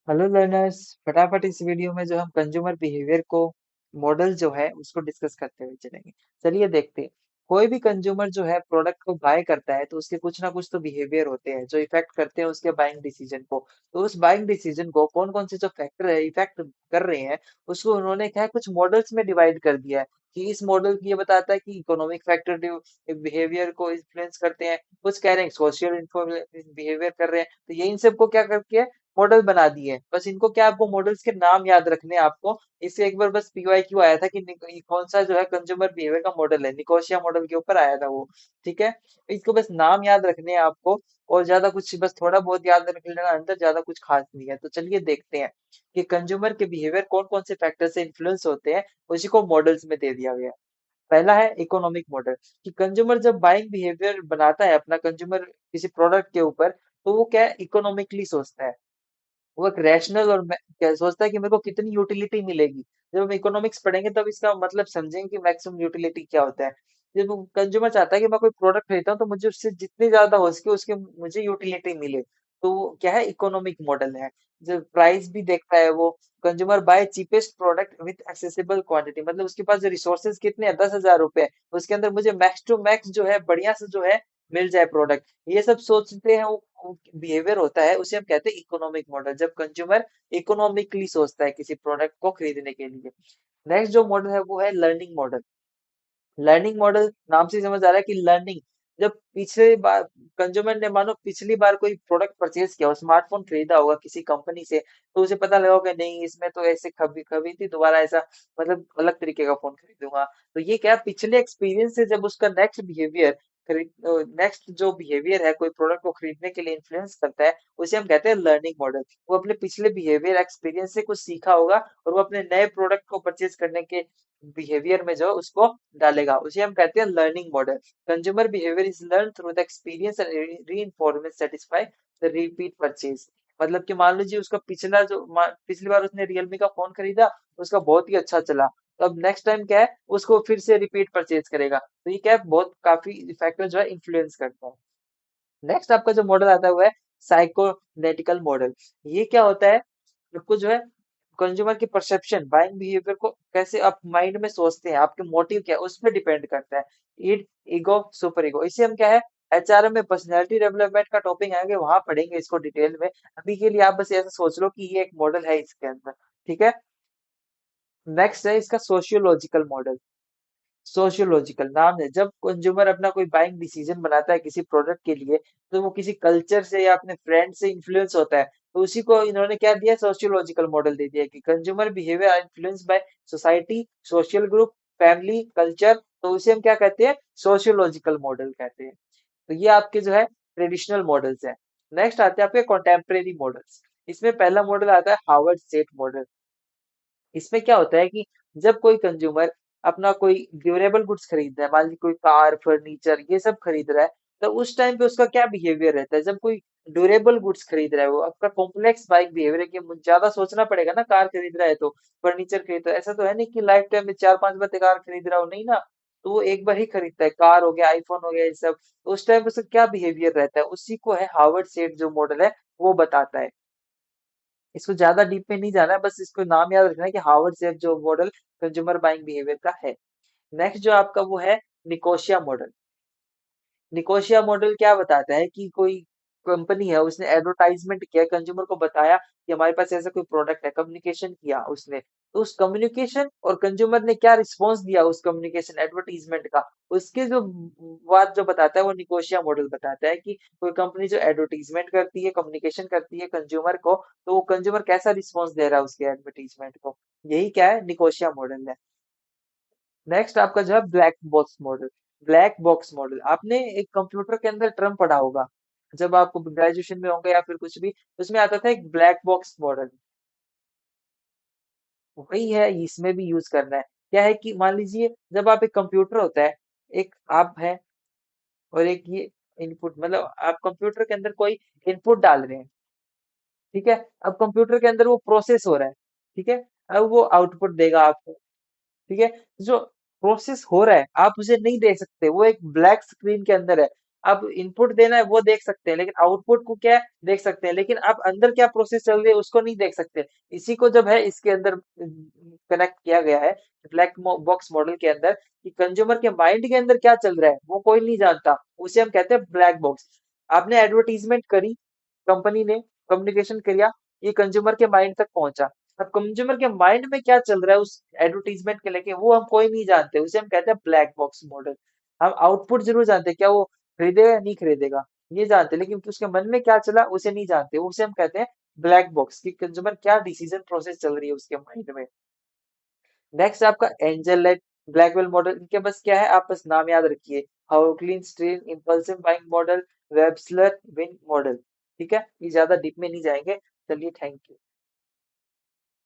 Hello learners. फटाफट इस video में जो हम कंज्यूमर बिहेवियर को मॉडल जो है उसको डिस्कस करते हुए चलेंगे। चलिए देखते हैं। कोई भी कंज्यूमर जो है प्रोडक्ट को बाय करता है तो उसके कुछ ना कुछ तो बिहेवियर होते हैं जो इफेक्ट करते हैं उसके बाइंग डिसीजन को। तो उस बाइंग डिसीजन को कौन कौन से जो फैक्टर है इफेक्ट कर रहे हैं उसको उन्होंने क्या है कुछ मॉडल्स में डिवाइड कर दिया है कि इस मॉडल ये बताता है कि इकोनॉमिक फैक्टर बिहेवियर को इन्फ्लुएंस करते हैं, कुछ कह रहे हैं सोशल बिहेवियर कर रहे हैं। तो ये इन सबको क्या करके मॉडल बना दिए हैं। बस इनको क्या आपको मॉडल्स के नाम याद रखने हैं आपको। इससे एक बार बस पीवाईक्यू आया था कि कौन सा जो है कंज्यूमर बिहेवियर का मॉडल है, निकोशिया मॉडल के ऊपर आया था वो। ठीक है, इसको बस नाम याद रखने हैं आपको और ज्यादा कुछ बस थोड़ा बहुत याद रख लेना, अंदर ज्यादा कुछ खास नहीं है। तो चलिए देखते हैं कि कंज्यूमर के बिहेवियर कौन कौन से फैक्टर से इन्फ्लुएंस होते हैं, उसी को मॉडल्स में दे दिया गया है। पहला है इकोनॉमिक मॉडल कि कंज्यूमर जब बाइंग बिहेवियर बनाता है अपना कंज्यूमर किसी प्रोडक्ट के ऊपर, तो वो क्या इकोनॉमिकली सोचता है। वो एक रैशनल और क्या सोचता है कि मेरे को कितनी यूटिलिटी मिलेगी। जब हम इकोनॉमिक्स पढ़ेंगे तब इसका मतलब समझेंगे कि मैक्सिमम यूटिलिटी क्या होता है। जब कंज्यूमर चाहता है कि मैं कोई प्रोडक्ट खरीदता हूँ तो मुझे उससे जितनी ज्यादा हो सके उसके मुझे यूटिलिटी मिले, तो वो क्या है इकोनॉमिक मॉडल है। जब प्राइस भी देखता है वो, consumer buy cheapest product with accessible quantity, मतलब उसके पास जो रिसोर्सेज कितने हैं 10,000 रुपए, उसके अंदर मुझे मैक्स टू मैक्स जो है बढ़िया से जो है मिल जाए प्रोडक्ट। ये सब सोचते हैं वो बिहेवियर होता है, उसे हम कहते हैं इकोनॉमिक मॉडल, जब कंज्यूमर इकोनॉमिकली सोचता है किसी प्रोडक्ट को खरीदने के लिए। नेक्स्ट जो मॉडल है वो है लर्निंग मॉडल। लर्निंग मॉडल नाम से ही समझ आ रहा है कि लर्निंग, जब पिछले बार कंज्यूमर ने मानो पिछली बार कोई प्रोडक्ट परचेज किया हो, स्मार्टफोन खरीदा होगा किसी कंपनी से, तो उसे पता लगा होगा नहीं इसमें तो ऐसे खबी खबी थी, दोबारा ऐसा मतलब अलग तरीके का फोन खरीदूंगा। तो ये क्या पिछले एक्सपीरियंस से जब उसका नेक्स्ट बिहेवियर खरीद नेक्स्ट जो बिहेवियर है कोई प्रोडक्ट को खरीदने के लिए इन्फ्लुएंस करता है, उसे हम कहते हैं लर्निंग मॉडल। वो अपने पिछले बिहेवियर एक्सपीरियंस से कुछ सीखा होगा और वो अपने नए प्रोडक्ट को परचेज करने के बिहेवियर में जो है उसको डालेगा, उसे हम कहते हैं learning model. Consumer behaviour is learn through the experience and reinforcement satisfy the repeat purchase. मतलब कि मान लीजिए उसका पिछला जो पिछली बार उसने रियलमी का फोन खरीदा, उसका बहुत ही अच्छा चला, तो अब नेक्स्ट टाइम क्या है उसको फिर से रिपीट परचेज करेगा। तो ये क्या है बहुत काफी फैक्टर जो है इन्फ्लुएंस करता है। नेक्स्ट आपका जो मॉडल आता है वो है साइकोनेटिकल मॉडल। ये क्या होता है, आपको जो है कंज्यूमर की परसेप्शन बाइंग बिहेवियर को कैसे आप माइंड में सोचते हैं, आपके मोटिव क्या है उस पर डिपेंड करता है। ईड ईगो सुपर ईगो, इसे हम क्या है एचआरएम में पर्सनैलिटी डेवलपमेंट का टॉपिक आएंगे वहां पढ़ेंगे इसको डिटेल में। अभी के लिए आप बस ऐसा सोच लो कि ये एक मॉडल है इसके अंदर। ठीक है, नेक्स्ट है इसका सोशियोलॉजिकल मॉडल। सोशियोलॉजिकल नाम है, जब कंज्यूमर अपना कोई बाइंग डिसीजन बनाता है किसी प्रोडक्ट के लिए, तो वो किसी कल्चर से या अपने फ्रेंड से इन्फ्लुएंस होता है। तो उसी को इन्होंने क्या दिया सोशियोलॉजिकल मॉडल दे दिया कि consumer behaviour are influence by society, social group, family, culture. तो उसे हम क्या कहते हैं सोशियोलॉजिकल मॉडल कहते हैं। तो ये आपके जो है ट्रेडिशनल मॉडल्स हैं। नेक्स्ट आते हैं आपके कॉन्टेम्परेरी मॉडल्स। इसमें पहला मॉडल आता है हार्वर्ड स्टेट मॉडल। इसमें क्या होता है कि जब कोई कंज्यूमर अपना कोई ड्यूरेबल गुड्स खरीद रहा है, मान लीजिए कोई कार फर्नीचर ये सब खरीद रहा है, तो उस टाइम पे उसका क्या बिहेवियर रहता है। जब कोई ड्यूरेबल गुड्स खरीद रहा है वो आपका कॉम्प्लेक्स बाइक बिहेवियर है कि मुझे ज्यादा सोचना पड़ेगा ना, कार खरीद रहा है तो फर्नीचर खरीद रहा है, ऐसा तो है नहीं कि लाइफ टाइम में 4-5 बार कार खरीद रहा हो, नहीं ना। तो वो एक बार ही खरीदता है, कार हो गया आईफोन हो गया ये सब। तो उस टाइम पे उसका क्या बिहेवियर रहता है उसी को है हार्वर्ड सेट जो मॉडल है वो बताता है। इसको ज्यादा डीप में नहीं जाना है, बस इसको नाम याद रखना है कि हार्वर्ड सेफ जो मॉडल कंज्यूमर बाइंग बिहेवियर का है। नेक्स्ट जो आपका वो है निकोशिया मॉडल। निकोशिया मॉडल क्या बताता है कि कोई कंपनी है उसने एडवर्टाइजमेंट किया, कंज्यूमर को बताया कि हमारे पास ऐसा कोई प्रोडक्ट है, कम्युनिकेशन किया उसने। तो उस कम्युनिकेशन और कंज्यूमर ने क्या रिस्पॉन्स दिया उस कम्युनिकेशन एडवर्टीजमेंट का, उसके जो बात जो बताता है वो निकोशिया मॉडल बताता है कि कोई कंपनी जो एडवर्टीजमेंट करती है कम्युनिकेशन करती है कंज्यूमर को, तो वो कंज्यूमर कैसा रिस्पॉन्स दे रहा है उसके एडवर्टीजमेंट को। यही क्या है निकोशिया मॉडल है। नेक्स्ट आपका जो है black box model. Black box model आपने एक कंप्यूटर के अंदर टर्म पढ़ा होगा जब आप ग्रेजुएशन में होंगे या फिर कुछ भी, उसमें आता था एक ब्लैक बॉक्स मॉडल। वही है इसमें भी यूज करना है। क्या है कि मान लीजिए जब आप एक कंप्यूटर होता है, एक आप है और एक ये इनपुट, मतलब आप कंप्यूटर के अंदर कोई इनपुट डाल रहे हैं। ठीक है, अब कंप्यूटर के अंदर वो प्रोसेस हो रहा है। ठीक है, अब वो आउटपुट देगा आपको। ठीक है, जो प्रोसेस हो रहा है आप उसे नहीं देख सकते, वो एक ब्लैक स्क्रीन के अंदर है। अब इनपुट देना है वो देख सकते हैं, लेकिन आउटपुट को क्या है देख सकते हैं, लेकिन अब अंदर क्या प्रोसेस चल रही है उसको नहीं देख सकते। इसी को जब है इसके अंदर कनेक्ट किया गया है ब्लैक बॉक्स मॉडल के अंदर, कि कंज्यूमर के माइंड के अंदर क्या चल रहा है वो कोई नहीं जानता, उसे हम कहते हैं ब्लैक बॉक्स। आपने एडवर्टीजमेंट करी, कंपनी ने कम्युनिकेशन किया, ये कंज्यूमर के माइंड तक पहुंचा। अब कंज्यूमर के माइंड में क्या चल रहा है उस एडवर्टीजमेंट के लेके वो हम कोई नहीं जानते, उसे हम कहते हैं ब्लैक बॉक्स मॉडल। हम आउटपुट जरूर जानते हैं, क्या वो खरीदेगा या नहीं खरीदेगा ये जानते हैं, लेकिन कि उसके मन में क्या चला उसे नहीं जानते, उसे हम कहते हैं ब्लैक बॉक्स, कि कंज्यूमर क्या डिसीजन प्रोसेस चल रही है उसके माइंड में। नेक्स्ट आपका एंजल लाइट ब्लैकवेल मॉडल, इनके बस क्या है आप बस नाम याद रखिए, हाउकलिन Stern impulsive buying model, Webster Wind model. ठीक है, ये ज्यादा डीप में नहीं जाएंगे। चलिए, थैंक यू।